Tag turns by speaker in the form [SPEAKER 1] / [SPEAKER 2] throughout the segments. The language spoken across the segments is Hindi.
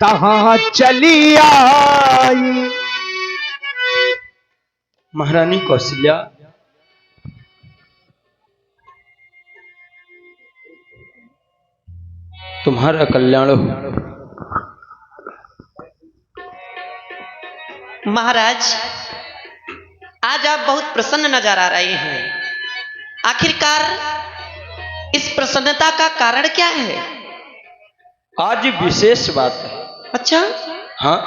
[SPEAKER 1] तहां चली आई।
[SPEAKER 2] महारानी कौशल्या, तुम्हारा कल्याण हो।
[SPEAKER 3] महाराज, आज आप बहुत प्रसन्न नजर आ रहे हैं। आखिरकार इस प्रसन्नता का कारण क्या है?
[SPEAKER 2] आज विशेष बात है।
[SPEAKER 3] अच्छा?
[SPEAKER 2] हाँ,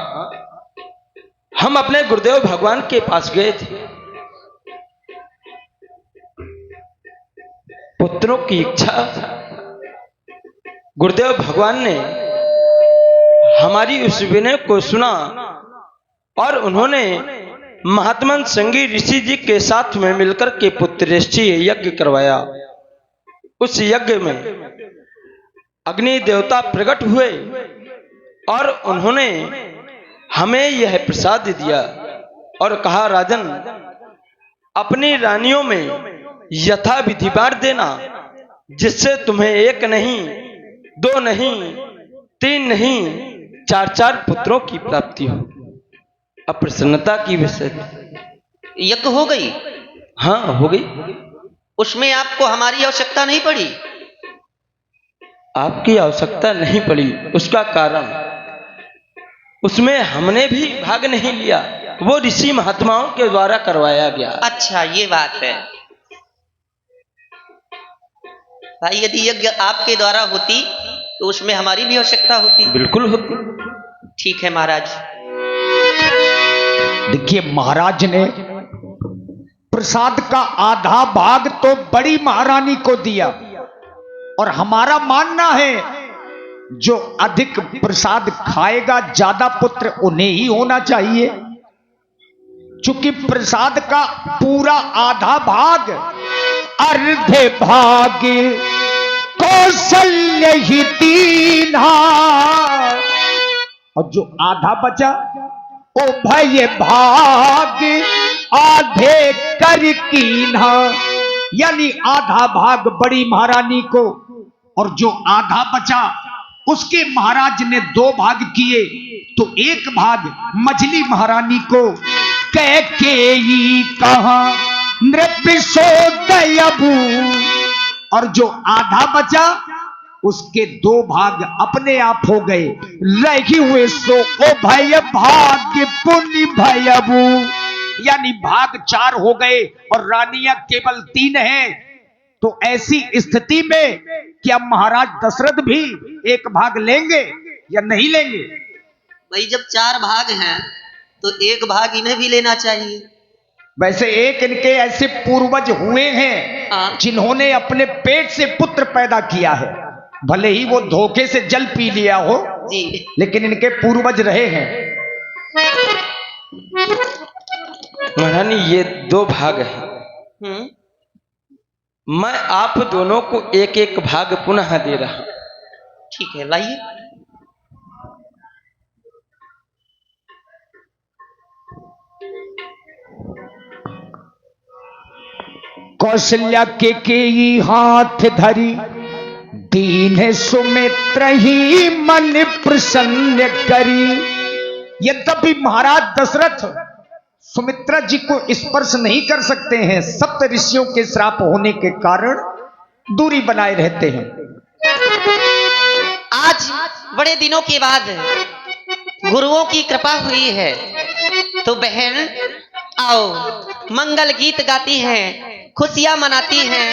[SPEAKER 2] हम अपने गुरुदेव भगवान के पास गए थे। पुत्रों की इच्छा, गुरुदेव भगवान ने हमारी उस विनय को सुना और उन्होंने महात्मा संगी ऋषि जी के साथ में मिलकर के पुत्रेष्ठी यज्ञ करवाया। उस यज्ञ में अग्नि देवता प्रकट हुए और उन्होंने हमें यह प्रसाद दिया और कहा, राजन, अपनी रानियों में यथा विधि बांट देना, जिससे तुम्हें एक नहीं, दो नहीं, तीन नहीं, चार चार पुत्रों की प्राप्ति हो। अब प्रसन्नता की विषय
[SPEAKER 3] यज्ञ हो गई?
[SPEAKER 2] हाँ, हो गई।
[SPEAKER 3] उसमें आपको हमारी आवश्यकता नहीं पड़ी?
[SPEAKER 2] आपकी आवश्यकता नहीं पड़ी। उसका कारण, उसमें हमने भी भाग नहीं लिया, वो ऋषि महात्माओं के द्वारा करवाया गया।
[SPEAKER 3] अच्छा, ये बात है भाई। यदि यज्ञ आपके द्वारा होती तो उसमें हमारी भी आवश्यकता होती।
[SPEAKER 2] बिल्कुल होती।
[SPEAKER 3] ठीक है महाराज।
[SPEAKER 1] देखिए, महाराज ने प्रसाद का आधा भाग तो बड़ी महारानी को दिया और हमारा मानना है जो अधिक प्रसाद खाएगा, ज्यादा पुत्र उन्हें ही होना चाहिए। चूंकि प्रसाद का पूरा आधा भाग, अर्धे भाग कौशल्य ही दीना, और जो आधा बचा ओ भय भाग आधे कर कीन्हा, यानी आधा भाग बड़ी महारानी को और जो आधा बचा उसके महाराज ने दो भाग किए, तो एक भाग मझली महारानी को कह के ही कहा नृपिशोदयबू, और जो आधा बचा उसके दो भाग अपने आप हो गए, रही हुए सो ओ भय भाग्य पुण्य भयबू, यानी भाग 4 हो गए और रानियां केवल 3 हैं। तो ऐसी स्थिति में क्या महाराज दशरथ भी एक भाग लेंगे या नहीं लेंगे?
[SPEAKER 3] भाई, जब 4 भाग हैं तो एक भाग इन्हें भी लेना चाहिए।
[SPEAKER 1] वैसे एक इनके ऐसे पूर्वज हुए हैं जिन्होंने अपने पेट से पुत्र पैदा किया है, भले ही वो धोखे से जल पी लिया हो
[SPEAKER 3] जी,
[SPEAKER 1] लेकिन इनके पूर्वज रहे हैं।
[SPEAKER 2] महारानी, ये 2 भाग हैं। मैं आप दोनों को एक एक भाग पुनः दे रहा हूं।
[SPEAKER 3] ठीक है, लाइए।
[SPEAKER 1] कौशल्या के हाथ धरी दीन सुमित्र ही मन प्रसन्न करी। यद्यपि महाराज दशरथ सुमित्रा जी को स्पर्श नहीं कर सकते हैं, सप्त ऋषियों के श्राप होने के कारण दूरी बनाए रहते हैं।
[SPEAKER 3] आज बड़े दिनों के बाद गुरुओं की कृपा हुई है, तो बहन आओ, मंगल गीत गाती हैं, खुशियां मनाती हैं।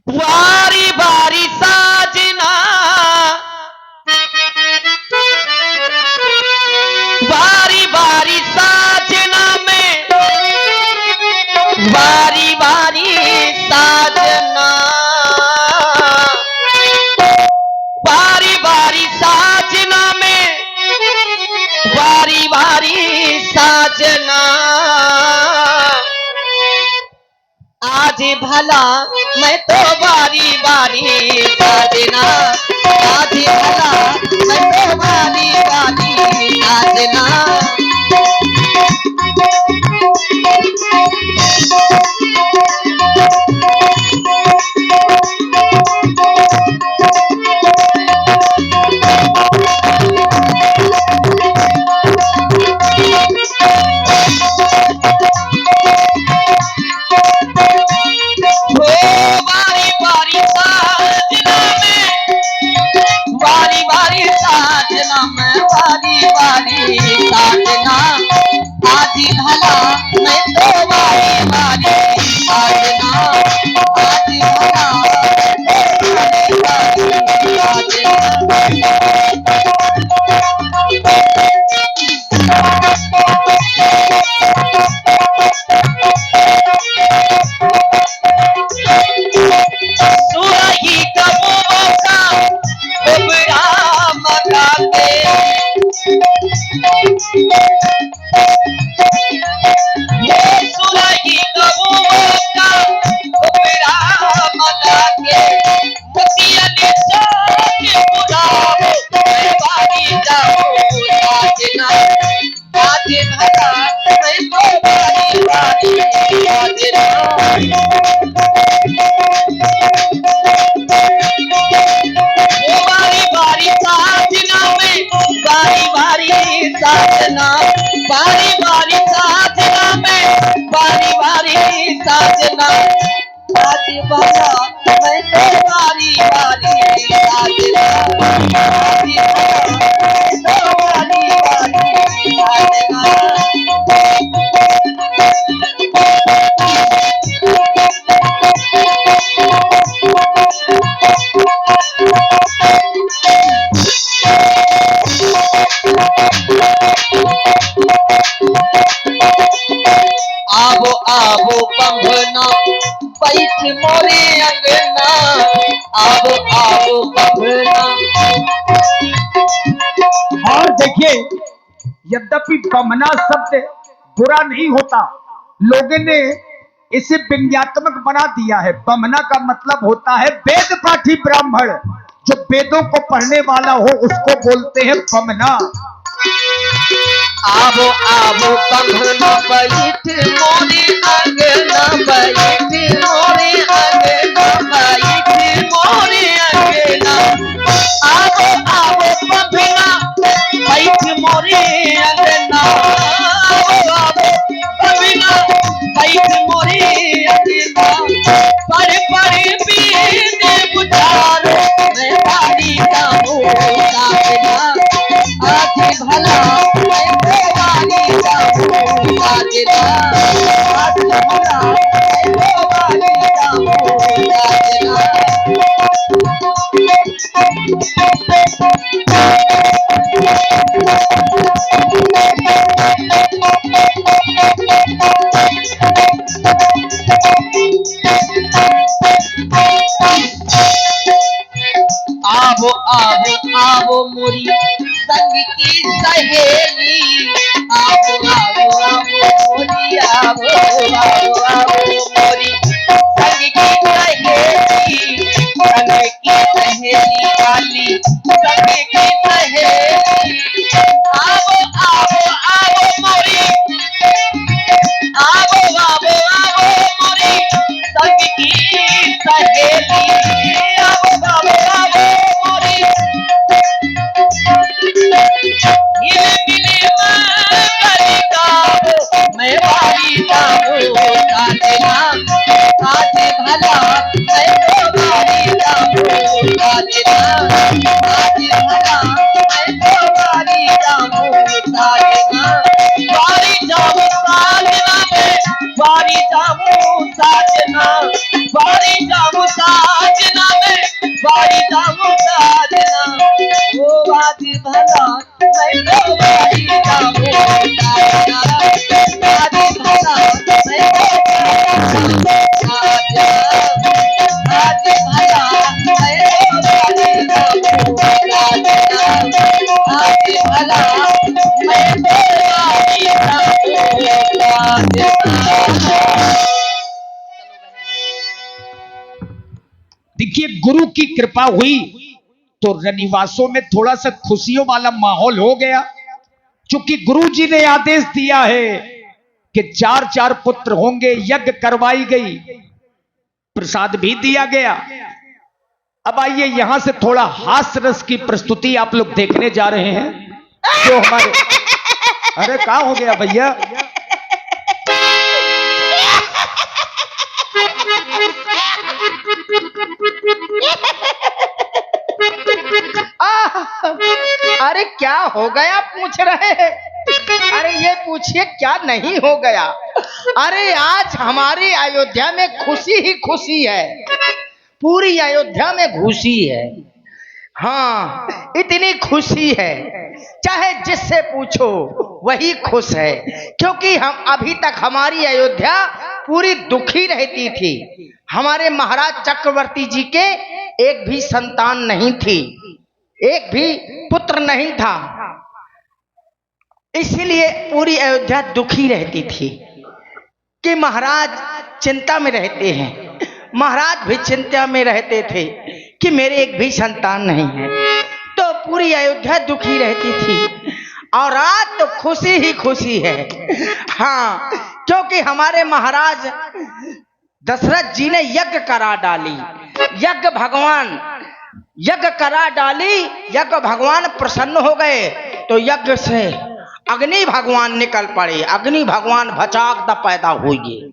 [SPEAKER 3] बारी बारी साजना, बारी बारी साजना में, बारी बारी साजना, बारी बारी साजना में, बारी बारी साजना। आज भला मैं तो बारी बारी साजना, आज भला मैं तो बारी बारी साजना। सुराही कबूलों का घुघरा मंगा के सुराही कबूलों का घुघरा मंगा के मोतिया ने साथ बुलाओ मैं बारी जाऊं साजना आज भला मैं तो बारी बारी साजना बारी बारी साजना में बारी बारी साजना बारी बारी साजना में बारी बारी साजना आज भला मैं तो बारी बारी साजना आज भला मैं तो बारी बारी आवो आवो बंभना बैठ मोरे अंगना आवो आवो बंभना
[SPEAKER 1] और देखिए, यद्यपि बमना शब्द बुरा नहीं होता, लोगों ने इसे व्यंग्यात्मक बना दिया है। बमना का मतलब होता है वेद पाठी ब्राह्मण, जो वेदों को पढ़ने वाला हो उसको बोलते हैं बमना।
[SPEAKER 3] आवो आवो बंभना बैठ मोरे अंगना बैठ मोरे अंगना बैठ मोरे अंगना आवो आवो बंभना बैठ मोरे अंगना आवो आवो बंभना बैठ मोरे अंगना पर बीने बुझारो मैं बारी जाऊं साजना आज भला मैं तो बारी जाऊं साजना आज भला मैं तो बारी जाऊं आवो आवो आवो मोरी संग की सहेली आवो आवो आवो मोरी आवो आवो आवो मोरी संग की सहेली वाली संग की सहेली आवो आवो आवो मोरी आवो आवो आवो मोरी संग की सहेली आवो आवो आवो मोरी मिले मिले मांगली गावो मैं बारी जाऊं साजना आज भला मैं तो बारी जाऊं साजना आज भला मैं तो बारी जाऊं साजना बारी जाऊं साजना मैं बारी जाऊं साजना बारी जाऊं साजना मैं बारी जाऊं साजना ओ आज भला मैं तो बारी जाऊं साजना आज भला मैं तो बारी जाऊं आज भला मैं तो बारी जाऊं साजना आज भला मैं तो बारी जाऊं साजना।
[SPEAKER 1] देखिए, गुरु की कृपा हुई तो रनिवासों में थोड़ा सा खुशियों वाला माहौल हो गया, क्योंकि गुरु जी ने आदेश दिया है कि 4 पुत्र होंगे। यज्ञ करवाई गई, प्रसाद भी दिया गया। अब आइए यहां से थोड़ा हास्य रस की प्रस्तुति आप लोग देखने जा रहे हैं, जो हमारे अरे क्या हो गया भैया?
[SPEAKER 4] अरे क्या हो गया पूछ रहे हैं? अरे ये पूछिए क्या नहीं हो गया। अरे आज हमारी अयोध्या में खुशी ही खुशी है, पूरी अयोध्या में खुशी है। हाँ, इतनी खुशी है, चाहे जिससे पूछो वही खुश है, क्योंकि हम अभी तक हमारी अयोध्या पूरी दुखी रहती थी। हमारे महाराज चक्रवर्ती जी के एक भी संतान नहीं थी, एक भी पुत्र नहीं था, इसीलिए पूरी अयोध्या दुखी रहती थी कि महाराज चिंता में रहते हैं। महाराज भी चिंता में रहते थे कि मेरे एक भी संतान नहीं है, तो पूरी अयोध्या दुखी रहती थी। और आज तो खुशी ही खुशी है। हाँ, क्योंकि हमारे महाराज दशरथ जी ने यज्ञ करा डाली, यज्ञ करा डाली, यज्ञ भगवान प्रसन्न हो गए, तो यज्ञ से अग्नि भगवान निकल पड़े, अग्नि भगवान भचाक द पैदा हुए।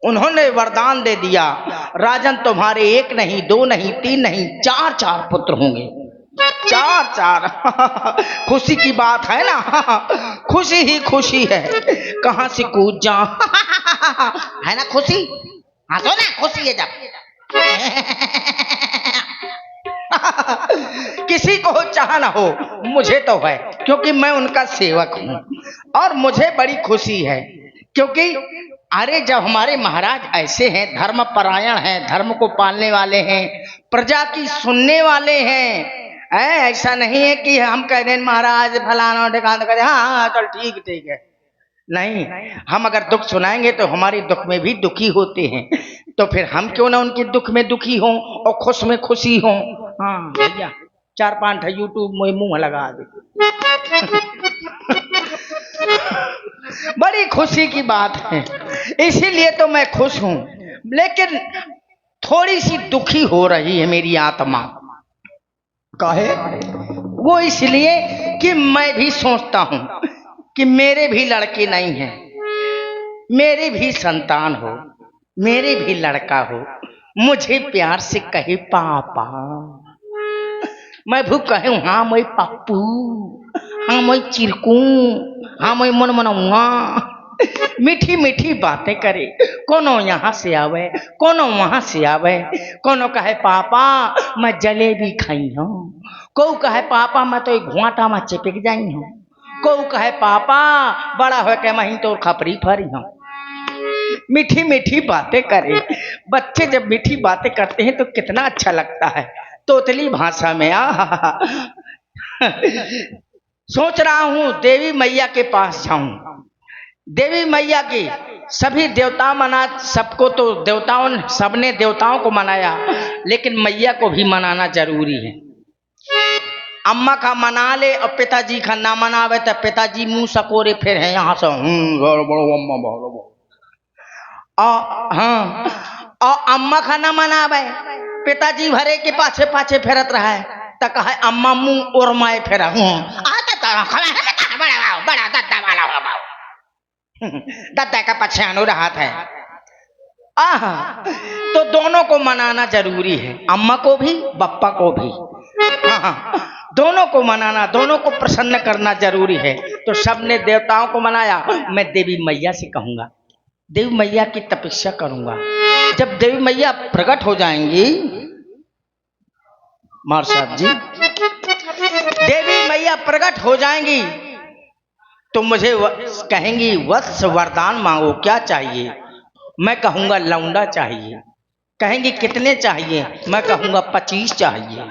[SPEAKER 4] उन्होंने वरदान दे दिया, राजन तुम्हारे एक नहीं, दो नहीं, तीन नहीं, चार चार पुत्र होंगे, चार चार। खुशी की बात है ना, खुशी ही खुशी है, कहां से कूद जा। है ना खुशी, हंसो ना, खुशी है जब। किसी को चाह ना हो, मुझे तो है, क्योंकि मैं उनका सेवक हूं और मुझे बड़ी खुशी है। क्योंकि अरे जब हमारे महाराज ऐसे हैं, धर्म परायण हैं, धर्म को पालने वाले हैं, प्रजा की सुनने वाले हैं, ऐसा नहीं है कि हम कह दें महाराज फलाना ढिकाना करें, हाँ चल ठीक ठीक है, नहीं, हम अगर दुख सुनाएंगे तो हमारे दुख में भी दुखी होते हैं, तो फिर हम क्यों ना उनके दुख में दुखी हों और खुश में खुशी हों। हाँ भैया, 4-5 यूट्यूब में मुंह लगा दे। बड़ी खुशी की बात है, इसीलिए तो मैं खुश हूं, लेकिन थोड़ी सी दुखी हो रही है मेरी आत्मा। काहे? वो इसलिए कि मैं भी सोचता हूं कि मेरे भी लड़के नहीं हैं, मेरे भी संतान हो, मेरे भी लड़का हो, मुझे प्यार से कहे पापा, मैं भी कहूं हाँ मैं पप्पू, हाँ मैं चिरकू, हाँ मैं मन मनाऊंगा, मीठी मीठी बातें करे, कोनो यहाँ से आवे, कोनो वहां से आवे, कोनो कहे पापा मैं जलेबी खाई हूँ, को कहे पापा मैं तो एक घुआटा में चिपक जाई हूँ, को कहे पापा बड़ा हो के मैं तो खपरी फरी हूँ। मीठी मीठी बातें करे, बच्चे जब मीठी बातें करते हैं तो कितना अच्छा लगता है, तोतली भाषा में। सोच रहा हूं देवी मैया के पास जाऊं, देवी मैया की सभी देवता मना, सबको तो देवताओं, सबने देवताओं को मनाया, लेकिन मैया को भी मनाना जरूरी है। अम्मा का मना ले और पिताजी का ना मनावे तो पिताजी मुंह सकोरे फिर है यहाँ से हाँ, और अम्मा का ना मनावे, पिताजी भरे के पाछे पाछे फेरत रहा है, तो कहे अम्मा मुंह और माए फेरा बड़ा दद्दा वाला हो, दद्दा का पछे अनुराहत है। तो दोनों को मनाना जरूरी है, अम्मा को भी बप्पा को भी। हाँ, दोनों को मनाना, दोनों को प्रसन्न करना जरूरी है। तो सबने देवताओं को मनाया, मैं देवी मैया से कहूंगा, देवी मैया की तपस्या करूंगा। जब देवी मैया प्रकट हो जाएंगी, मार साहब जी, देवी मैया प्रकट हो जाएंगी तो मुझे कहेंगी वत्स वरदान मांगो, क्या चाहिए? मैं कहूंगा लौंडा चाहिए। कहेंगी कितने चाहिए? मैं कहूंगा 25 चाहिए।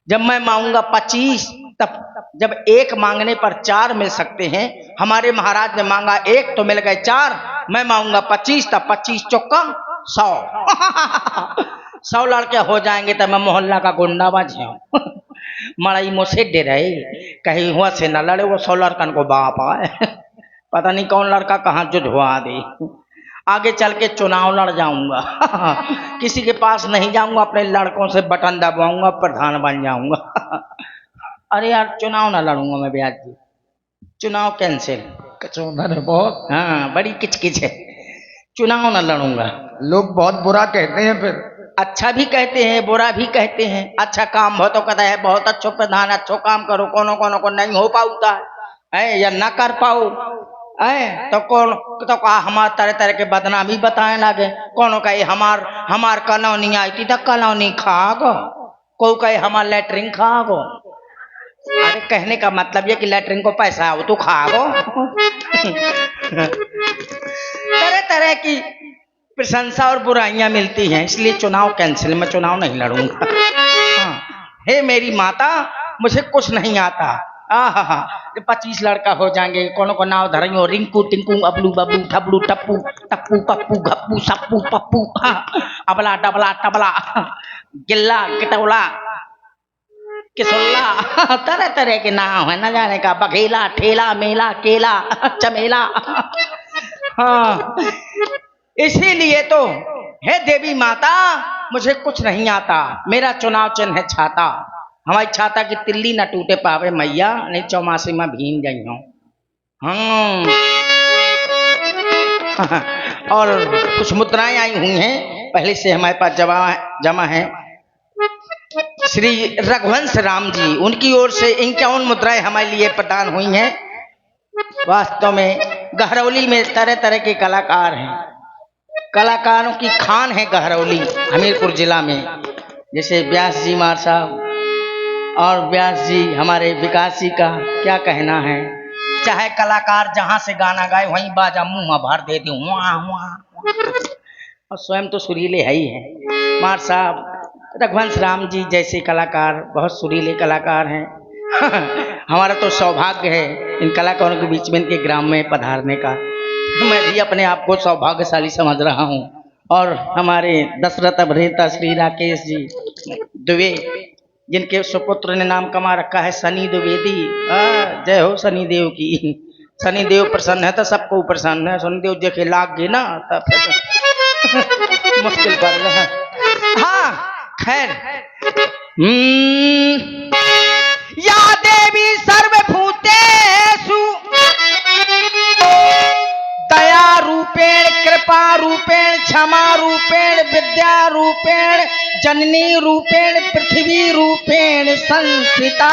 [SPEAKER 4] जब मैं मांगूंगा 25, तब जब एक मांगने पर 4 मिल सकते हैं, हमारे महाराज ने मांगा 1 तो मिल गए 4, मैं मांगूंगा 25, तब 25 चौका 100। 100 लड़के हो जाएंगे तो मैं मोहल्ला का गुंडा बज जाऊं। मड़ाई मुझसे डरे, कहीं हुआ से न लड़े, वो 100 लड़कन को बाप आए, पता नहीं कौन लड़का कहाँ जुझवा दे। आगे चल के चुनाव लड़ जाऊंगा, किसी के पास नहीं जाऊंगा, अपने लड़कों से बटन दबाऊंगा, प्रधान बन जाऊंगा। अरे यार चुनाव ना लड़ूंगा मैं ब्याज जी, चुनाव कैंसिल।
[SPEAKER 1] बहुत
[SPEAKER 4] हाँ, बड़ी किचकिच है, चुनाव ना लड़ूंगा।
[SPEAKER 1] लोग बहुत बुरा कहते हैं, फिर
[SPEAKER 4] अच्छा भी कहते हैं, बुरा भी कहते हैं। अच्छा काम हो तो कहता है बहुत अच्छो प्रधान, अच्छो काम करो, कोनो कोनो को नहीं हो पाता है या ना कर पाओ है, तो कौन तो कहा हमार तरह तरह के बदनामी बताए लगे। कोनो कहे हमार कॉलोनी आई थी तो कॉलोनी खा गो, को कहे हमारा लैटरिन खाओ। अरे कहने का मतलब ये कि लैटरिन को पैसा हो तो खाओ। तरह तरह की प्रशंसा और बुराइयां मिलती हैं, इसलिए चुनाव कैंसिल, मैं चुनाव नहीं लड़ूंगा। हाँ। हे मेरी माता, मुझे कुछ नहीं आता। आहा, 25 लड़का हो जाएंगे, कोनो को नाव धरेंगे, रिंकू टिंकू अबलू बबलू ठबलू टप्पू टप्पू पप्पू घप्पू सप्पू पप्पू, अबला डबला टबला, गिल्ला गिटौला किसुल्ला, तरह तरह के नाम है, न जाने का बघेला ठेला मेला केला चमेला। हाँ, इसीलिए तो हे देवी माता, मुझे कुछ नहीं आता। मेरा चुनाव चिन्ह है छाता। हमारी छाता की तिल्ली न टूटे पावे मैया, नहीं चौमासी में भीन गई हूँ। और कुछ मुद्राएं आई हुई हैं, पहले से हमारे पास जमा है। श्री रघुवंश राम जी, उनकी ओर से 51 मुद्राएं हमारे लिए प्रदान हुई हैं। वास्तव में गहरौली में तरह तरह के कलाकार हैं, कलाकारों की खान है गहरौली हमीरपुर जिला में। जैसे व्यास जी मार साहब और व्यास जी हमारे विकास जी का क्या कहना है, चाहे कलाकार जहां से गाना गाए वहीं बाजा मुंह भर देते और स्वयं तो सुरीले है ही है। मार साहब, रघुवंश राम जी जैसे कलाकार बहुत सुरीले कलाकार हैं। हमारा तो सौभाग्य है इन कलाकारों के बीच में, इनके ग्राम में पधारने का। मैं भी अपने आप को सौभाग्यशाली समझ रहा हूँ। और हमारे दशरथ अभिनेता श्री राकेश जी दुबे, जिनके सुपुत्र ने नाम कमा रखा है सनी द्विवेदी। जय हो शनि देव की। शनि देव प्रसन्न है तो सबको प्रसन्न है। शनि देव देखे लाग गए ना तब मुश्किल पड़ रहा है। हाँ खैर, या देवी सर्वभूतेषु दया रूपेण कृपा रूपेण क्षमा रूपेण विद्या रूपेण जननी रूपेण पृथ्वी रूपेण संस्थिता।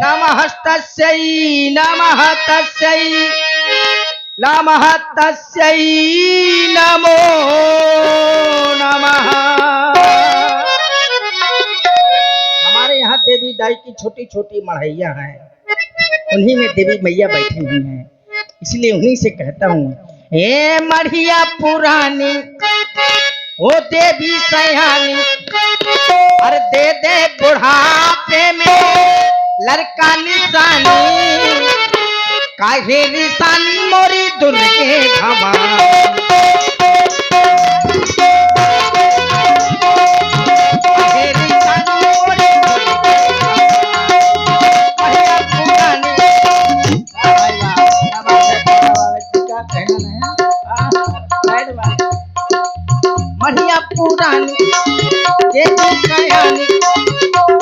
[SPEAKER 4] नमः तस्यै नमः तस्यै नमः तस्यै नमो नमः। हमारे यहाँ देवी दाई की छोटी छोटी मढ़ैया हैं, उन्हीं में देवी मैया बैठी हुई हैं, इसलिए उन्हीं से कहता हूँ। हे मढ़िया पुरानी ओ देवी सयानी, अरे दे दे बुढ़ापे में लड़का निशानी, काहे निशानी मोरी दुर्गे भवानी। मढ़िया पुरानी देवी सयानी,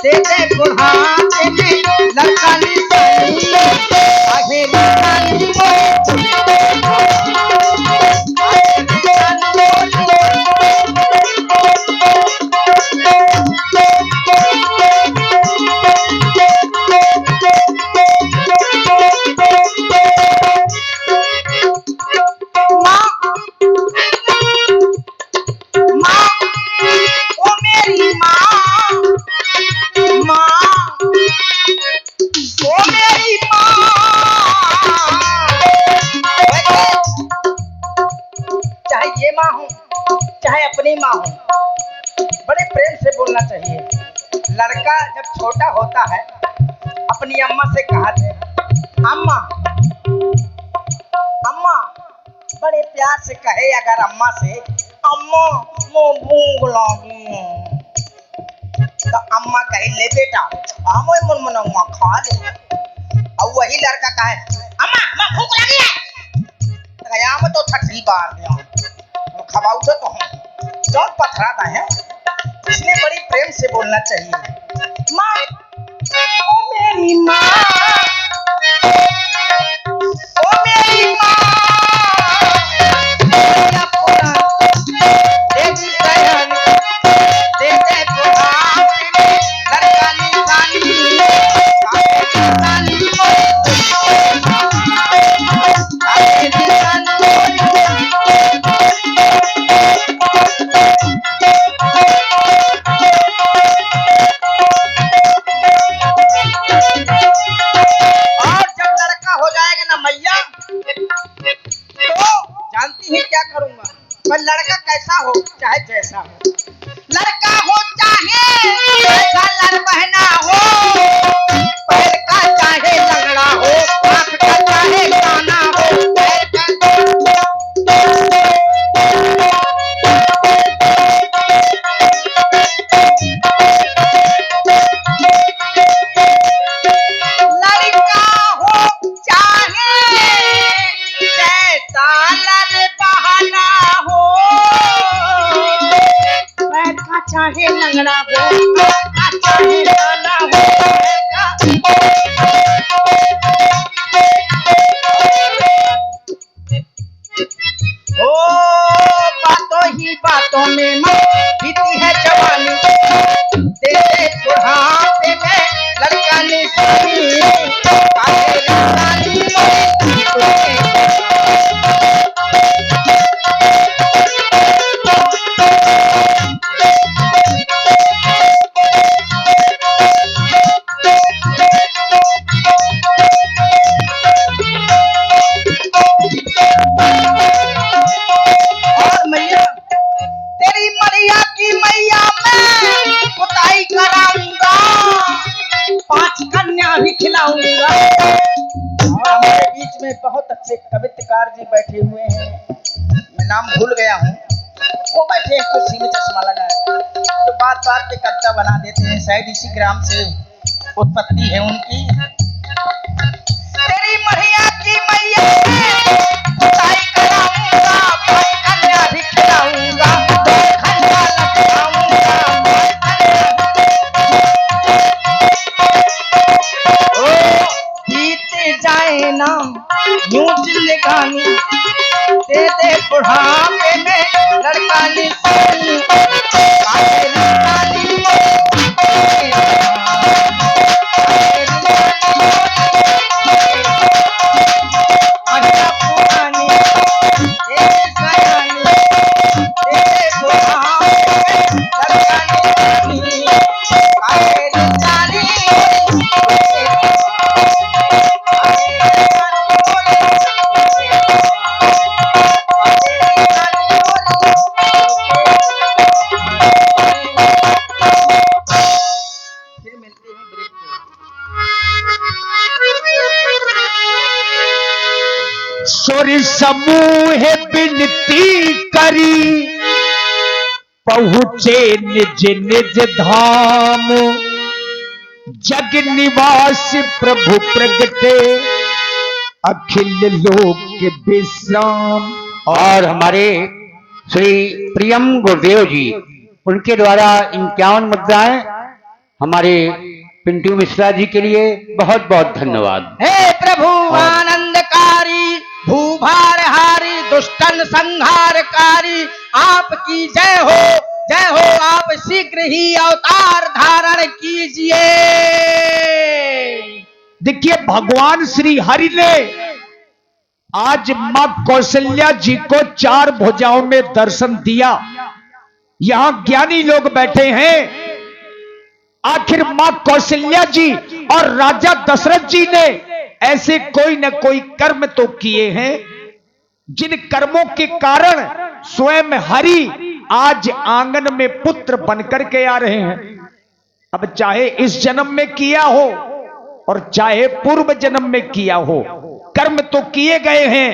[SPEAKER 4] दे दे बुढ़ापे में लड़का निशानी, काहे निशानी माँ हूँ, बड़े प्रेम से बोलना चाहिए। लड़का जब छोटा होता है अपनी अम्मा से कहा थे, अम्मा अम्मा, बड़े प्यार से कहे अगर अम्मा से, अम्मा मो भूख लगी, तो अम्मा कहे ले बेटा हम मन मनवा खा ले। और वही लड़का कहे अम्मा मैं भूख लगी है, मैं तो छठी बार खवाऊ तो हूँ जौन पथराता है, इसलिए बड़ी प्रेम से बोलना चाहिए। माँ ओ मेरी माँ, ओ मेरी माँ, देवी सयानी, दे दे बुढ़ापे में लड़का निशानी, चाहे जाना हो बातों ही बातों में मन बीती है जवानी तेरे बुढ़ापे में लड़का निशानी काहे निशानी और मैया तेरी मरिया की मैया मैं पुताई कराऊंगा 5 कन्या भी खिलाऊंगा। और हमारे बीच में बहुत अच्छे कवित्रकार जी बैठे हुए हैं, मैं नाम भूल गया हूँ, वो बैठे हैं कुर्सी में चश्मा लगाए जो बात बात पे कविता बना देते हैं, शायद इसी ग्राम से उत्पत्ति है उनकी। तेरी मरिया की मैया मैं पुताई कराऊंगा 5 कन्या भी खिलाऊंगा 2 खंडा लगाऊंगा। ओ बीते जाए ना यूं जिंदगानी दे दे बुढ़ापे में लड़का निशानी काहे निशानी अगला पुरानी तेरे सयानी तेरे बुढ़ापे में लड़का निशानी काहे निशानी फिर मिलते हैं ब्रेक पे।
[SPEAKER 1] सोरी समूह बिनती करी पहुँचे निज निज धाम जग निवास प्रभु प्रगटे अखिल लोक विश्राम।
[SPEAKER 5] और हमारे श्री प्रियम गुरुदेव जी उनके द्वारा 51 मुद्राएं हमारे पिंटू मिश्रा जी के लिए बहुत बहुत धन्यवाद।
[SPEAKER 4] हे प्रभु आनंदकारी भूभार हारी दुष्टन संहारकारी आपकी जय हो आप शीघ्र ही अवतार धारण कीजिए।
[SPEAKER 1] देखिए भगवान श्री हरि ने आज मां कौशल्या जी को 4 भुजाओं में दर्शन दिया। यहां ज्ञानी लोग बैठे हैं, आखिर मां कौशल्या जी और राजा दशरथ जी ने ऐसे कोई न कोई कर्म तो किए हैं जिन कर्मों के कारण स्वयं हरि आज आंगन में पुत्र बनकर के आ रहे हैं। अब चाहे इस जन्म में किया हो और चाहे पूर्व जन्म में किया हो, कर्म तो किए गए हैं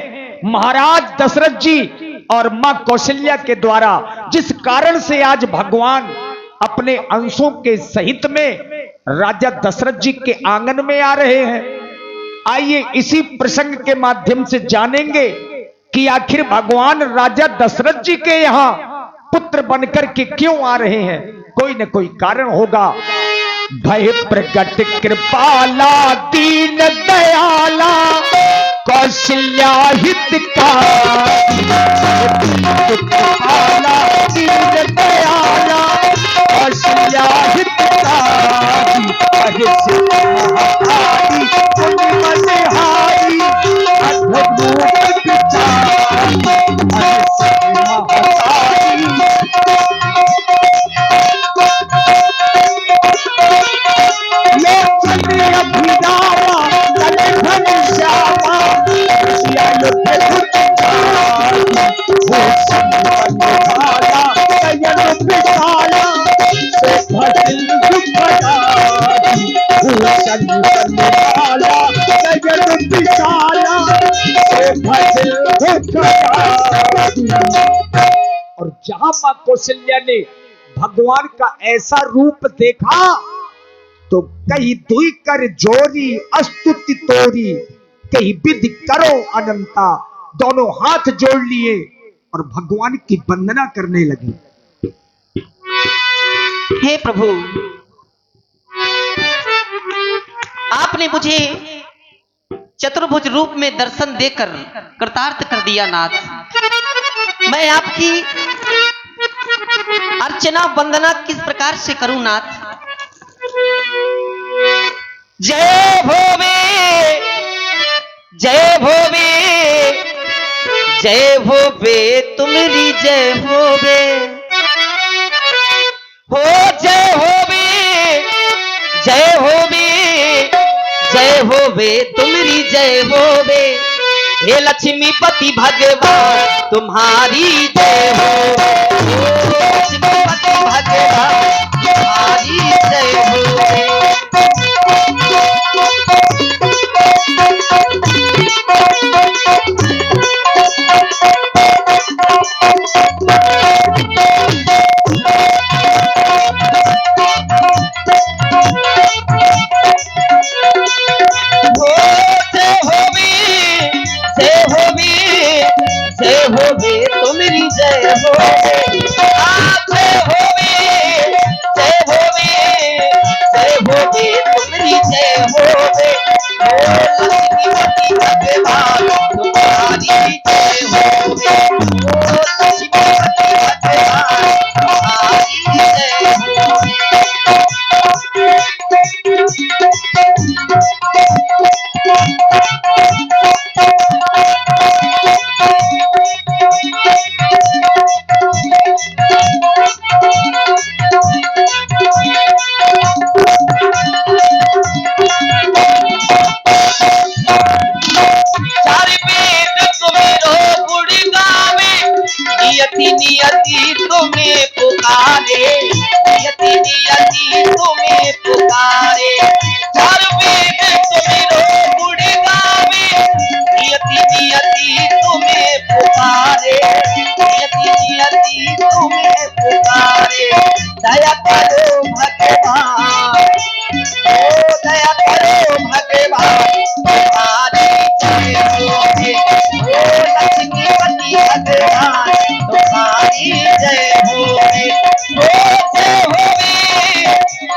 [SPEAKER 1] महाराज दशरथ जी और मां कौशल्या के द्वारा, जिस कारण से आज भगवान अपने अंशों के सहित में राजा दशरथ जी के आंगन में आ रहे हैं। आइए इसी प्रसंग के माध्यम से जानेंगे कि आखिर भगवान राजा दशरथ जी के यहां पुत्र बनकर के क्यों आ रहे हैं। कोई न कोई कारण होगा। भय प्रकट कृपाला दीन दयाला कौशल्या हितकारी कृपाला दीन दयाला कौशल्या हितकारी अहिंसा महाकारी पुण्य मनहारी अद्भुत रूप विचारी अहिंसा महाकारी। लोचन अभिरामा तन घन श्यामा श्याम प्रभु वो संभाला नयन विशाला से भजन दुखदारी वो संभाला नयन विशाला से भजन दुखदारी। और जहां मां कौशल्या ने भगवान का ऐसा रूप देखा तो कहीं दुई कर जोरी अस्तुति तोरी कहीं विधि करो अनंता, दोनों हाथ जोड़ लिए और भगवान की वंदना करने लगी।
[SPEAKER 3] हे प्रभु, आपने मुझे चतुर्भुज रूप में दर्शन देकर कृतार्थ कर दिया नाथ। मैं आपकी अर्चना वंदना किस प्रकार से करूं नाथ। जय भोवे, जय भोवे, जय भोवे, तुम्हारी जय भोवे, हो जय होवे, जय होवे, जय होवे, तुम्हारी जय होवे। हे लक्ष्मीपति भगवान तुम्हारी जय हो, लक्ष्मीपति भगवान तुम्हारी जय हो। तुम्हारी जय होवे, जय होवे, जय होवे, जय होवे, तुम्हारी जय होवे। ओ लक्ष्मीपति भगवान तुम्हारी जय होवे, ओ लक्ष्मीपति भगवान तुम्हारी जय होवे। नियति नियति तुम्हें पुकारे, नियति नियति तुम्हें पुकारे। हर वेद तुम्हें गुण गावे, नियति नियति तुम्हें पुकारे, नियति नियति तुम्हें पुकारे। दया करो भगवान, ओ दया करो भगवान तुम्हारी जय होवे, ओ लक्ष्मीपति भगवान तुम्हारी जय होवे, ओ जय होवे,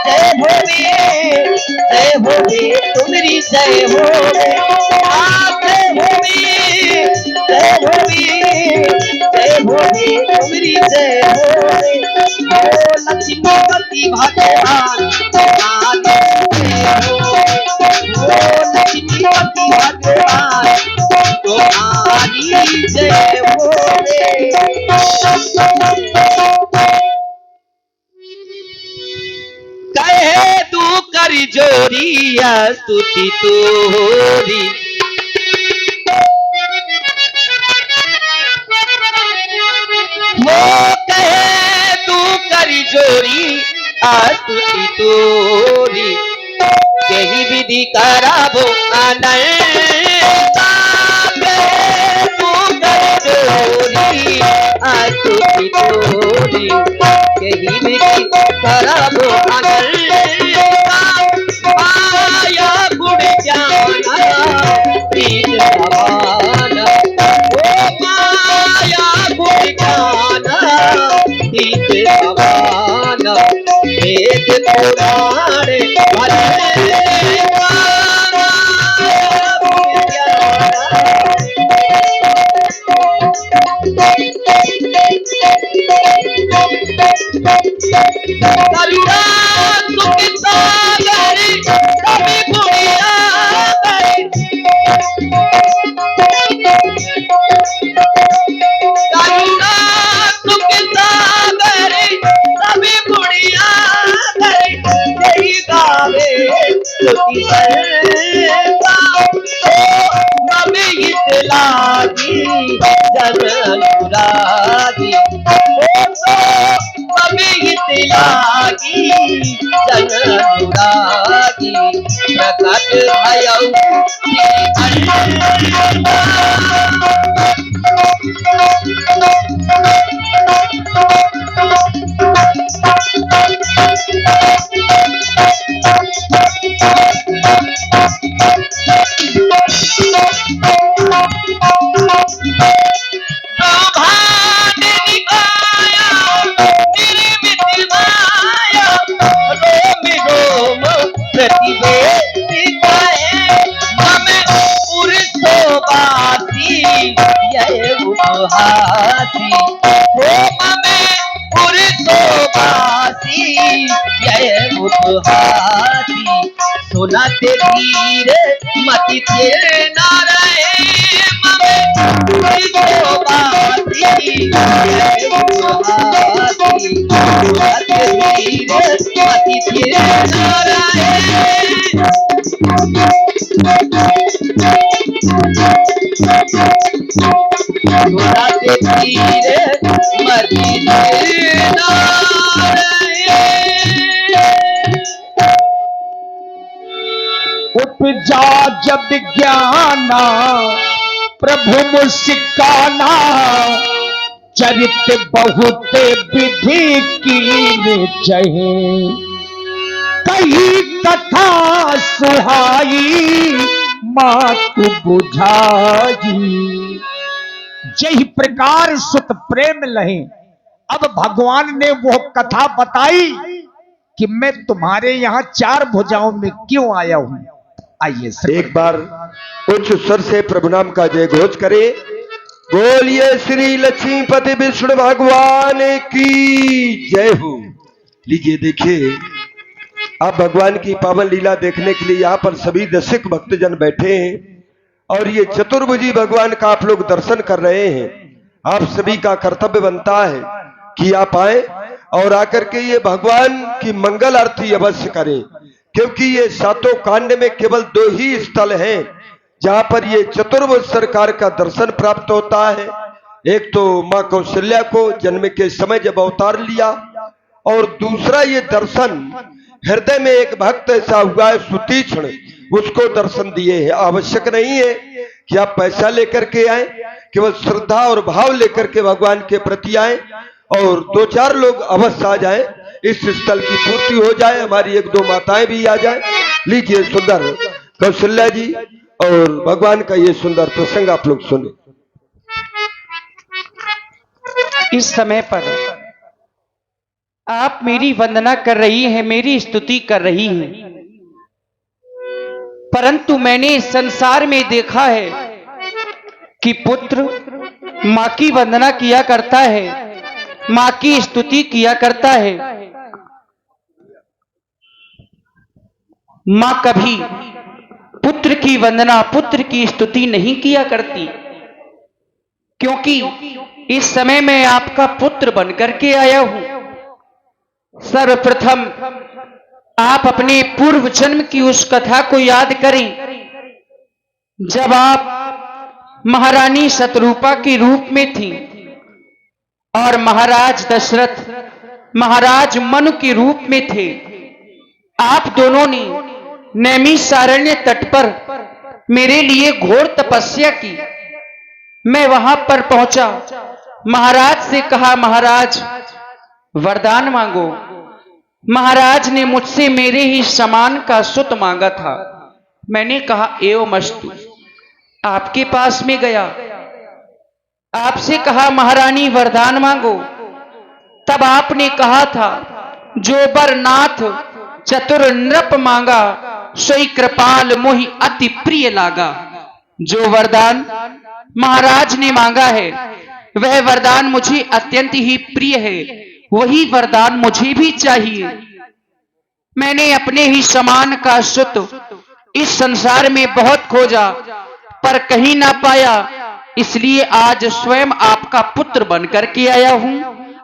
[SPEAKER 3] जय होवे, जय होवे, तुम्हारी जय होवे। आप जय होवे, जय होवे, जय होवे, तुम्हारी जय होवे। ओ लक्ष्मीपति भगवान तुम्हारी जय होवे, ओ लक्ष्मीपति भगवान तुम्हारी जय होवे। कहे तू कर जोरिया स्तुति तोरी, वो कहे तू कर जोरी स्तुति तोरी। यही विधि कराबो अनंता, कहे तू कर जोरी स्तुति तोरी। यही विधि कराबो अनंता, माया गुण ज्ञान तीन समान, ओ माया गुण ज्ञान तीन समान। वेद पुराण भले माया गुण ज्ञान। करुणा सुख सागर सभी गुणिया करे, करुणा सुख सागर सभी गुणिया करे। यही गावे स्तुति सर्वदा, नवे हित लागी जन अनुरागी। नवे हित लागी जन अनुरागी, प्रकट भयउ ब्रह्मांड निकाया निर्मित माया, रोम प्रतिवेदिताए मम पुरुषोवासी यह उपहासी हो मम पुरुषोवासी यह उपहासी सुनते धीर मति थिर न रहे मम पुरुषोवासी यह उपहासी सुनते धीर मति थिर न रहे सुनते धीर मति थिर न रहे
[SPEAKER 1] उपजा जब ज्ञाना प्रभु मुस्काना चरित बहुत विधि की चहे कही कथा सुहाई मात बुझाई जही प्रकार सुत प्रेम लहे। अब भगवान ने वो कथा बताई कि मैं तुम्हारे यहाँ चार भुजाओं में क्यों आया हूं। आइए
[SPEAKER 6] एक बार उच्च स्वर से प्रभु नाम का जय घोष करे। बोलिए श्री लक्ष्मीपति विष्णु भगवान की जय हो। लीजिए देखिए, आप भगवान की पावन लीला देखने के लिए यहाँ पर सभी दर्शक भक्तजन बैठे हैं और ये चतुर्भुजी भगवान का आप लोग दर्शन कर रहे हैं। आप सभी का कर्तव्य बनता है कि आप आए और आकर के ये भगवान की मंगल आरती अवश्य करें, क्योंकि ये सातों कांड में केवल दो ही स्थल हैं जहां पर ये चतुर्भुज सरकार का दर्शन प्राप्त होता है। एक तो मां कौशल्या को जन्म के समय जब अवतार लिया, और दूसरा ये दर्शन हृदय में एक भक्त ऐसा हुआ है सुतीक्ष्ण, उसको दर्शन दिए हैं। आवश्यक नहीं है कि आप पैसा लेकर के आए, केवल श्रद्धा और भाव लेकर के भगवान के प्रति आए और दो चार लोग अवश्य आ जाए, इस स्थल की पूर्ति हो जाए, हमारी एक दो माताएं भी आ जाए। लीजिए सुंदर कौशल्या जी और भगवान का ये सुंदर प्रसंग आप लोग सुने।
[SPEAKER 4] इस समय पर आप मेरी वंदना कर रही हैं, मेरी स्तुति कर रही हैं, परंतु मैंने इस संसार में देखा है कि पुत्र मां की वंदना किया करता है, मां की स्तुति किया करता है। मां कभी पुत्र की वंदना, पुत्र की स्तुति नहीं किया करती, क्योंकि इस समय मैं आपका पुत्र बनकर के आया हूं। सर्वप्रथम आप अपने पूर्व जन्म की उस कथा को याद करें, जब आप महारानी शतरूपा के रूप में थी और महाराज दशरथ महाराज मनु के रूप में थे। आप दोनों ने नैमिषारण्य तट पर मेरे लिए घोर तपस्या की। मैं वहां पर पहुंचा, महाराज से कहा, महाराज वरदान मांगो। महाराज ने मुझसे मेरे ही समान का सुत मांगा था। मैंने कहा एवमस्तु। आपके पास में गया, आपसे कहा महारानी वरदान मांगो। तब आपने कहा था, जो बर नाथ चतुर नृप मांगा, सोई कृपाल मोहि अति प्रिय लागा। जो वरदान महाराज ने मांगा है वह वरदान मुझे अत्यंत ही प्रिय है, वही वरदान मुझे भी चाहिए। मैंने अपने ही समान का सुत इस संसार में बहुत खोजा पर कहीं ना पाया, इसलिए आज स्वयं आपका पुत्र बनकर के आया हूं।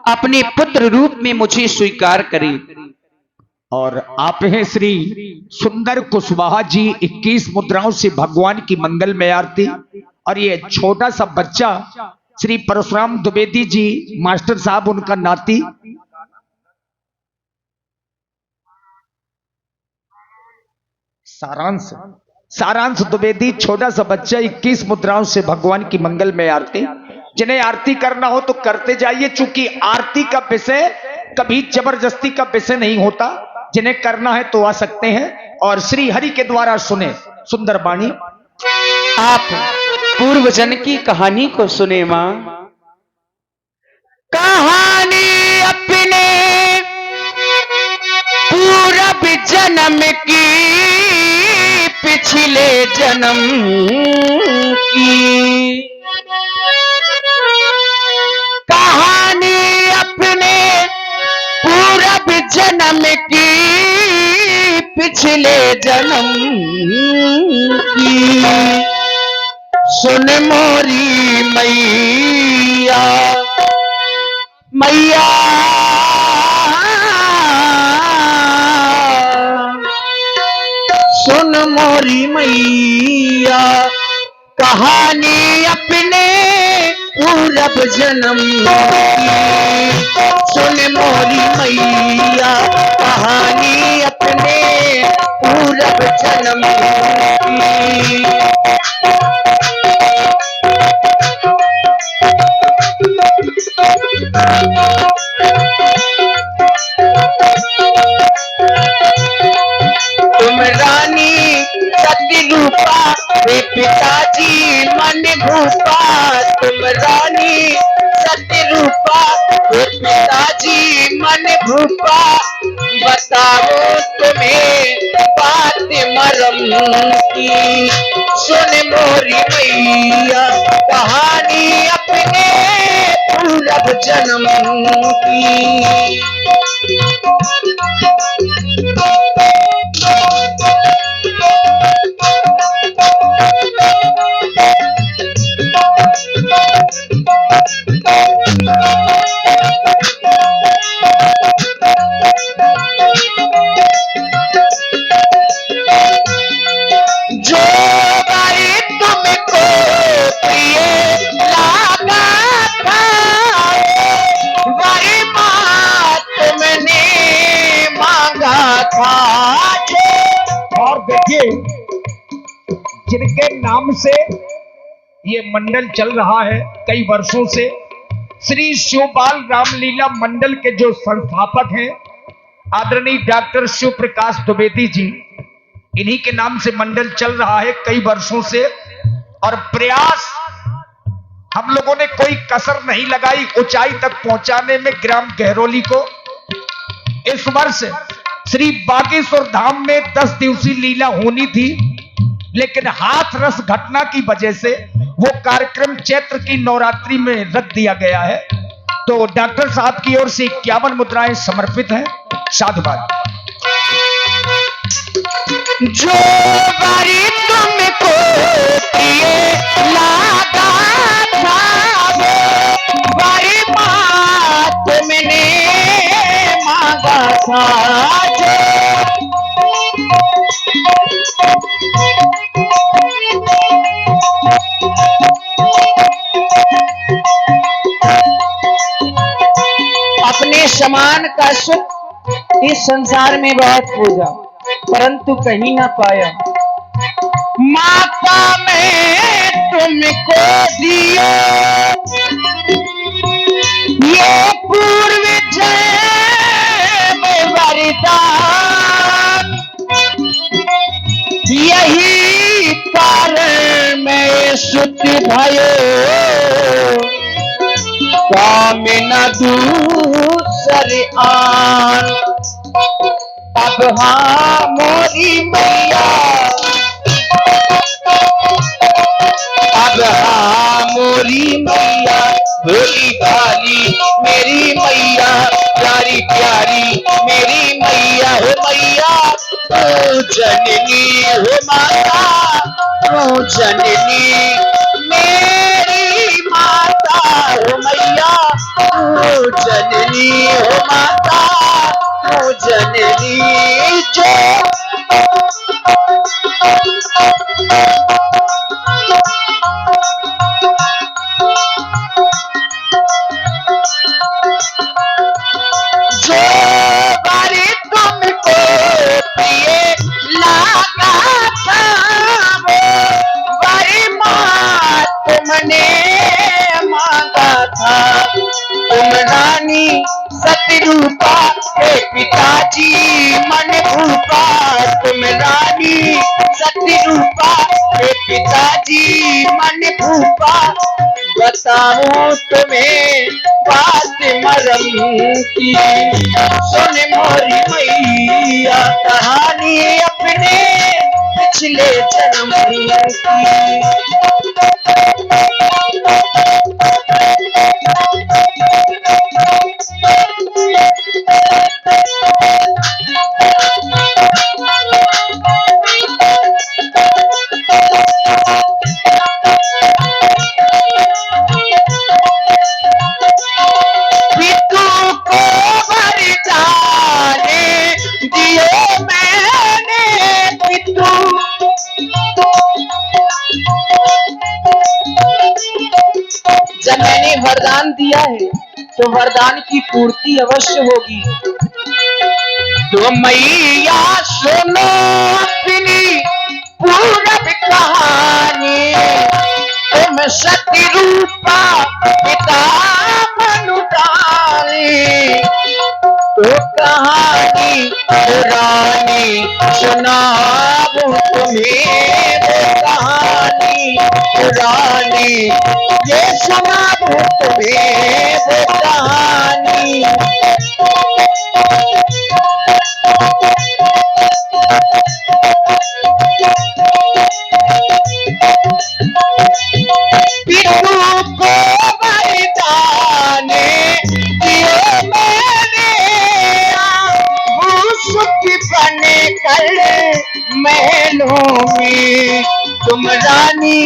[SPEAKER 4] अपने पुत्र रूप में मुझे स्वीकार करें।
[SPEAKER 1] और आप हैं श्री सुंदर कुशवाहा जी। 21 मुद्राओं से भगवान की मंगल में आरती। और ये छोटा सा बच्चा श्री परशुराम द्विवेदी जी, मास्टर साहब उनका नाती। सारांश द्विवेदी, छोटा सा बच्चा, 21 मुद्राओं से भगवान की मंगल में आरती। जिन्हें आरती करना हो तो करते जाइए, चूंकि आरती का विषय कभी जबरदस्ती का विषय नहीं होता। जिन्हें करना है तो आ सकते हैं और श्री हरि के द्वारा सुने सुंदर वाणी।
[SPEAKER 4] आप पूर्व जन की कहानी को सुने। मां कहानी अपने पूरब
[SPEAKER 5] जन्म की पिछले जन्म की कहानी अपने पूरब जन्म की पिछले जन्म की सुन मोरी मैया मैया सुन मोरी मैया कहानी अपने पूरब जन्म की सुन मोरी मैया कहानी अपने पूरब जन्म की तुम रानी सतरूपा वे पिताजी मन भूपा तुम रानी सतरूपा वे पिताजी मन भूपा बताओ तुम्हें बात मरम की सुन मोरी मैया कहानी अपने पूरब जन्म की जो बारी तुमको प्रिय लागा था वही माँ तुमने मांगा था
[SPEAKER 1] और देखिए, जिनके नाम से ये मंडल चल रहा है कई वर्षों से, श्री शिवपाल रामलीला मंडल के जो संस्थापक हैं आदरणीय डॉक्टर शिव प्रकाश द्विवेदी जी, इन्हीं के नाम से मंडल चल रहा है कई वर्षों से। और प्रयास हम लोगों ने कोई कसर नहीं लगाई ऊंचाई तक पहुंचाने में ग्राम गहरोली को। इस वर्ष श्री बागेश्वर धाम में 10 दिवसीय लीला होनी थी, लेकिन हाथ रस घटना की वजह से वो कार्यक्रम चैत्र की नवरात्रि में रख दिया गया है। तो डॉक्टर साहब की ओर से 51 मुद्राएं समर्पित हैं। साधुवाद।
[SPEAKER 5] जो बारी तुमको प्रिय लागा था वही माँ तुमने मांगा था अपने समान का सुख इस संसार में बहुत खोजा परंतु कहीं ना पाया। माता मैं तुमको दिया ये पूर्व जन्म वरदान यही कारण मैं सुत भयो काम न दूसर आन। अब हाँ मोरी मैया अब हाँ मोरी मैया भोली भाली मेरी मैया प्यारी प्यारी मेरी मैया हो मैया ओ जननी हो माता ओ जननी मेरी माता हो मैया ओ जननी हो माता ओ जननी जो बारी तुमको प्रिय लागा था वही माँ तुमने मांगा था। तुम रानी सतरूपा हे पिताजी मन भूपा तुम रानी सती रूपा हे पिताजी मन भूपा बताऊं तुम्हें बात मरम की सुन मोरी मैया कहानी अपने पिछले जन्म की। जब मैंने वरदान दिया है तो वरदान की पूर्ति अवश्य होगी। तो मैया सुनो अपनी पूरब कहानी तुम सती रूपा पिता मनुदानी तो कहानी पुरानी सुनाऊं तुम्हें वो कहानी पुरानी ये सुनाऊं तुम्हें वो कहानी। पितू को बलिदाने दिए मैंने सुख बने कर महलों में तुम रानी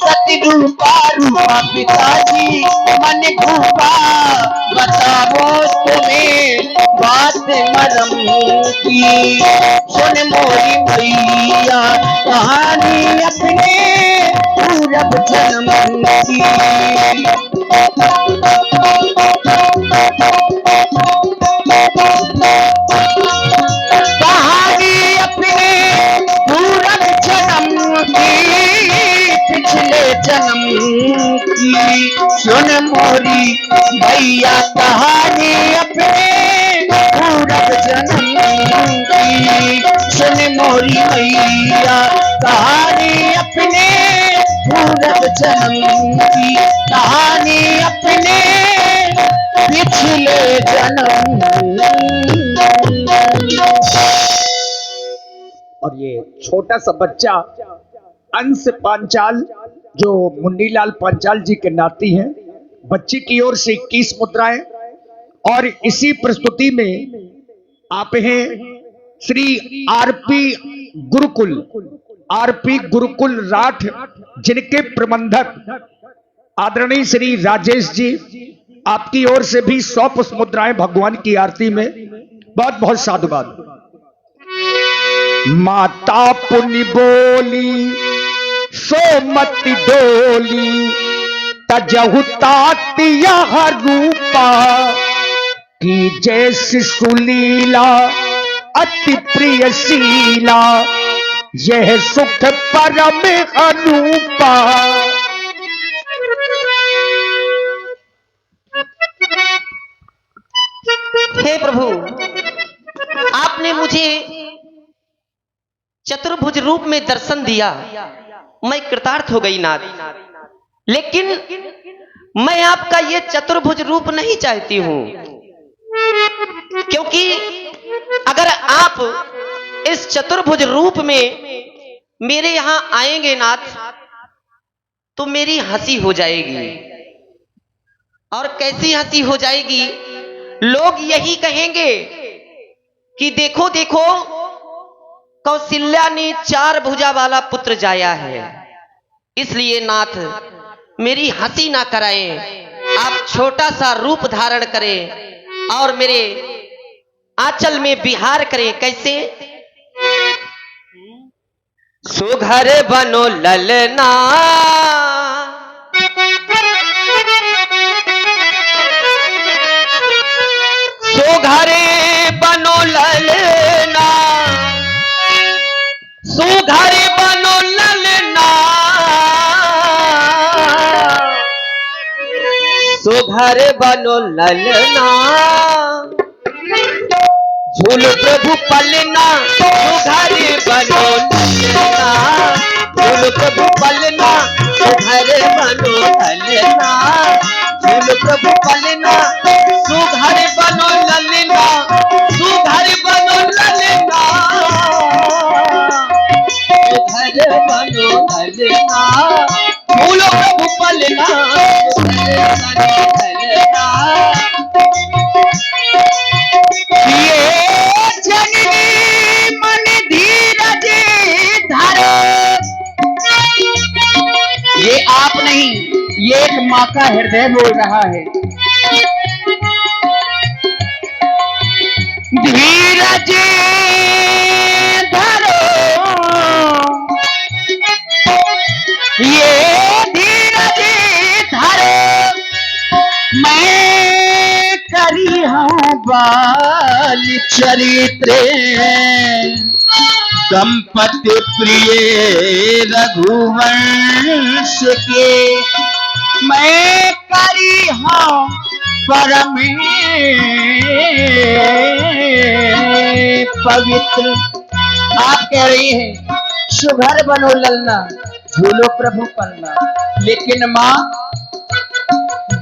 [SPEAKER 5] सती रूपा रूपा पिताजी मन भूपा बताओ तुम्हें बात मरम की सुन मोरी मैया कहानी अपने पूरब जन्म की। कहानी अपने पूरब जन्म की पिछले जन्म की सुन मोरी भैया कहानी अपने पूरब जन्म की सुन मोरी भैया कहानी अपने पूरब जन्म की कहानी अपने पिछले जन्म।
[SPEAKER 1] और ये छोटा सा बच्चा अंश पांचाल जो मुन्नीलाल पांचाल जी के नाती हैं, बच्चे की ओर से 21 मुद्राएं और इसी प्रस्तुति में आप हैं श्री आरपी गुरुकुल राठ, जिनके प्रबंधक आदरणीय श्री राजेश जी, आपकी ओर से भी 100 पुष्प मुद्राएं भगवान की आरती में। बहुत बहुत साधुवाद। माता पुनि बोली सोमति डोली तजहु तातिया रूपा की जैसी सुलीला अति प्रियशीला यह सुख परम अनूपा।
[SPEAKER 3] हे प्रभु, आपने मुझे चतुर्भुज रूप में दर्शन दिया, मैं कृतार्थ हो गई नाथ। लेकिन मैं आपका ये चतुर्भुज रूप नहीं चाहती हूं, क्योंकि अगर आप इस चतुर्भुज रूप में मेरे यहां आएंगे नाथ तो मेरी हंसी हो जाएगी। और कैसी हंसी हो जाएगी? लोग यही कहेंगे कि देखो देखो कौशल्या ने 4 भुजा वाला पुत्र जाया है। इसलिए नाथ मेरी हंसी ना कराएं, आप छोटा सा रूप धारण करें और मेरे आंचल में विहार करें। कैसे? सुघर बनो ललना सुघरे बनो ललना सुघरे बनो ललना सुघर बनो ललना झूल प्रभु पलना सुघर बनो ललना, झूल प्रभु पलना सुघर बनो ललना, झूल प्रभु पलना सुघर बनो ललना, सुघर बनो ललना, सुघर बनो ललना, झूल प्रभु पलना सुघर बनो ललना।
[SPEAKER 4] ये आप नहीं, ये एक माँ का हृदय बोल रहा है। धीरज धरो, ये धीरज धरो, मैं करी हूँ बाल चरित्र, दंपति प्रिय रघुवंश के, मैं करी हूँ परम पवित्र। आप कह रही हैं सुघर बनो ललना, झूलो प्रभु पलना, लेकिन माँ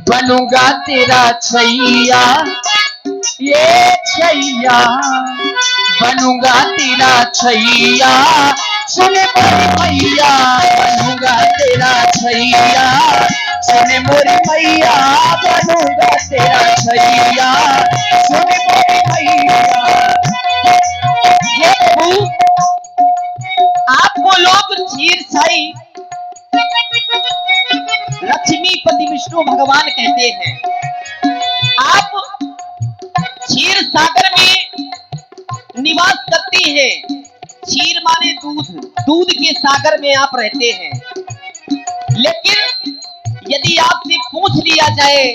[SPEAKER 4] बनूंगा तेरा छैया, ये छैया बनूंगा तेरा छैया, सुने मोरी मैया बनूंगा तेरा छैया, सुने मोरी मैया बनूंगा तेरा छैया, सुने मोरी मैया। ये प्रभु आपको लोग क्षीर साई लक्ष्मीपति विष्णु भगवान कहते हैं। आप क्षीर सागर में निवास करती हैं। क्षीर माने दूध, दूध के सागर में आप रहते हैं। लेकिन यदि आपसे पूछ लिया जाए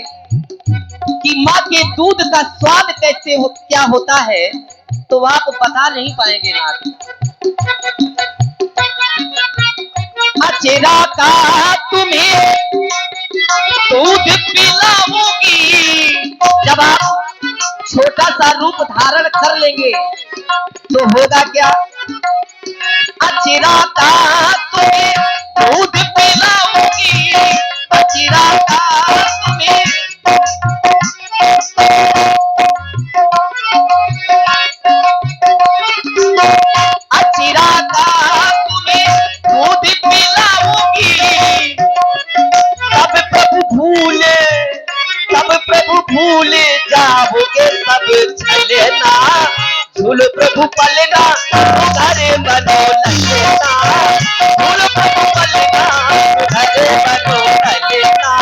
[SPEAKER 4] कि माँ के दूध का स्वाद कैसे क्या होता है, तो आप बता नहीं पाएंगे नाथ। अचेरा का तुम्हें दूध पिलाऊंगी, जब आप छोटा सा रूप धारण कर लेंगे तो होगा क्या? अचेरा का तुम्हें दूध पिलाऊंगी, अचेरा का तुम्हें अचेरा का तुम्हें दूध पिलाऊंगी, तब प्रभु भूले जाओगे सब छलना, झूल प्रभु पलना घर बनो ललना, झूल प्रभु पलना घर बनो ललना।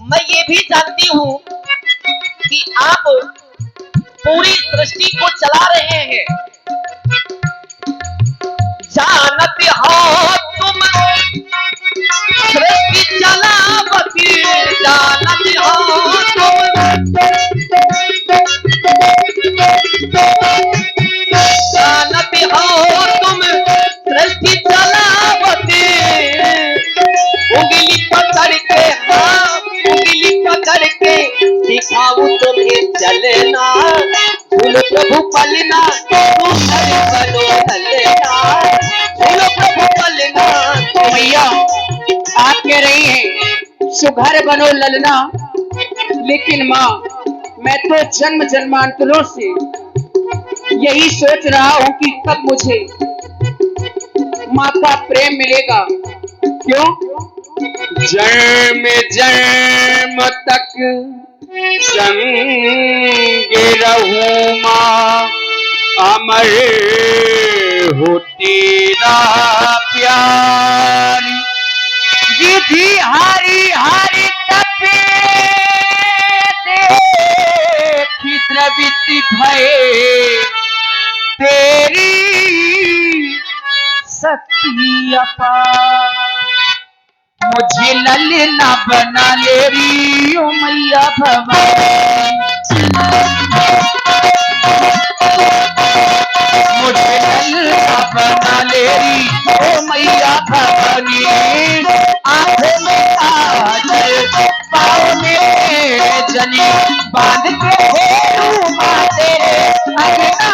[SPEAKER 4] मैं ये भी जानती हूँ कि आप पूरी सृष्टि को चला रहे हैं। जानत हो तुम सृष्टि चलावती, जानत हो तुम, जानत हो तुम सृष्टि चलावती, उंगली पकड़ के, हाँ उंगली पकड़ के दिखाऊं तुम्हें चलना, झूल प्रभु पलना तू घर बनो ललना, झूल प्रभु पलना। मैया आप कह रही हैं सुघर बनो ललना, लेकिन माँ मैं तो जन्म जन्मांतरों से यही सोच रहा हूँ कि कब मुझे माँ का प्रेम मिलेगा। क्यों? जन्म जन्म तक संग रहूं माँ, अमर हो तेरा प्यार, विधि हारी हारी तपे देखी द्रवित भये, तेरी शक्ति अपार, मुझे ललना बना ले री ओ मैया भवानी, मुझे ललना
[SPEAKER 5] बना लेरी ओ मैया भवानी। आंखों में काजल पाँव में जनी बांध के घेरू माँ तेरे अंगना।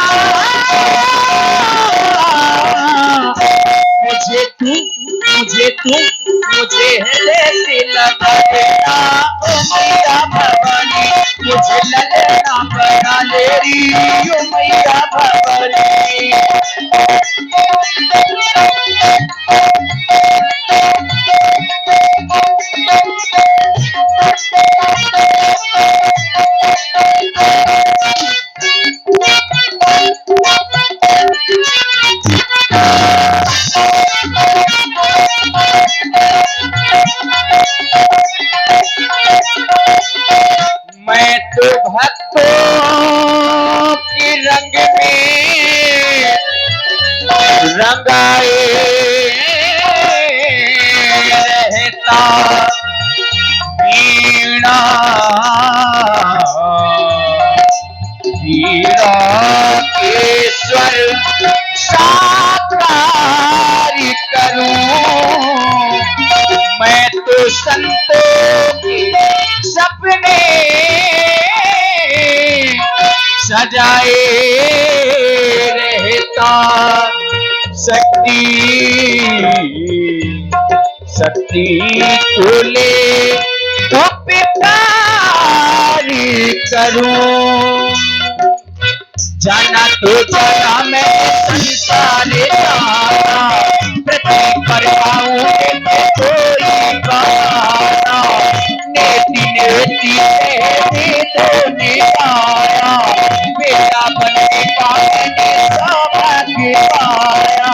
[SPEAKER 5] मुझे हृदय से लगा देना ओ मैया भवानी। मुझे ललना बना लेरी ओ मैया भवानी। मैं तो भक्तों के रंग में रंगाए रहता। वीणा वीणा के स्वर साकार करूं। मैं तो संतों के सपने सजाए रहता। शक्ति को ले उपकार करूं। जाना तो जाना मैं संसार जाना। पृथ्वी पर पाऊंगे कोई बहाना। नेति नेति कहते तो निभाया। बेटा बनने का मैंने सौभाग्य पाया।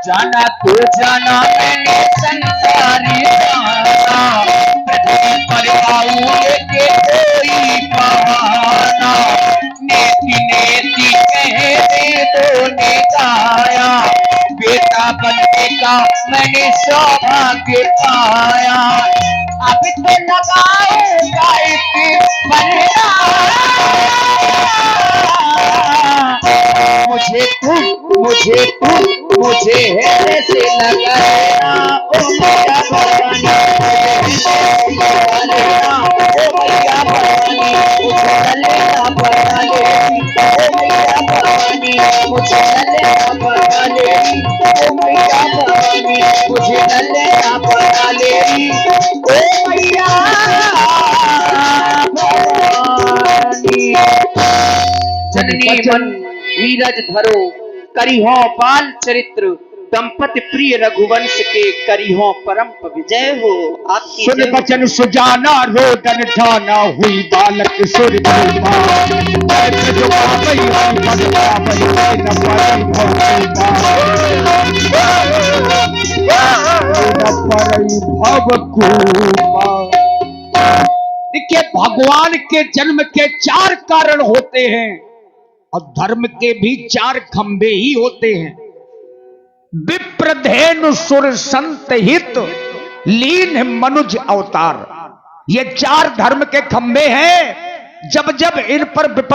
[SPEAKER 5] जाना तो जाना मैंने संसारी जाना। पृथ्वी पर आऊं लेके कोई बहाना। नेति नेति कहते तो ने गाया। बेटा बनने का मैंने सौभाग्य पाया। अब तो लगाऊंगा इस बनना। मुझे हृदय से लगाना ओ मैया भवानी। ओ मैया भवानी मुझे ललना बना लेरी ओ मैया भवानी। मुझे ललना बना लेरी ओ मैया भवानी। मुझे ललना बना लेरी ओ मैया भवानी। जननी मन नीरज धरो करिहो बाल चरित्र। दंपति प्रिय रघुवंश के करिहो परम विजय हो। आपकी
[SPEAKER 1] सुन बचन सुजाना रोदन ठाना। हुई बालक सुर देखिए, भगवान के जन्म के 4 कारण होते हैं और धर्म के भी 4 खंभे ही होते हैं। विप्रधेनु सुर संत हित लीन मनुज अवतार। ये 4 धर्म के खंभे हैं। जब जब इन पर विपत्ति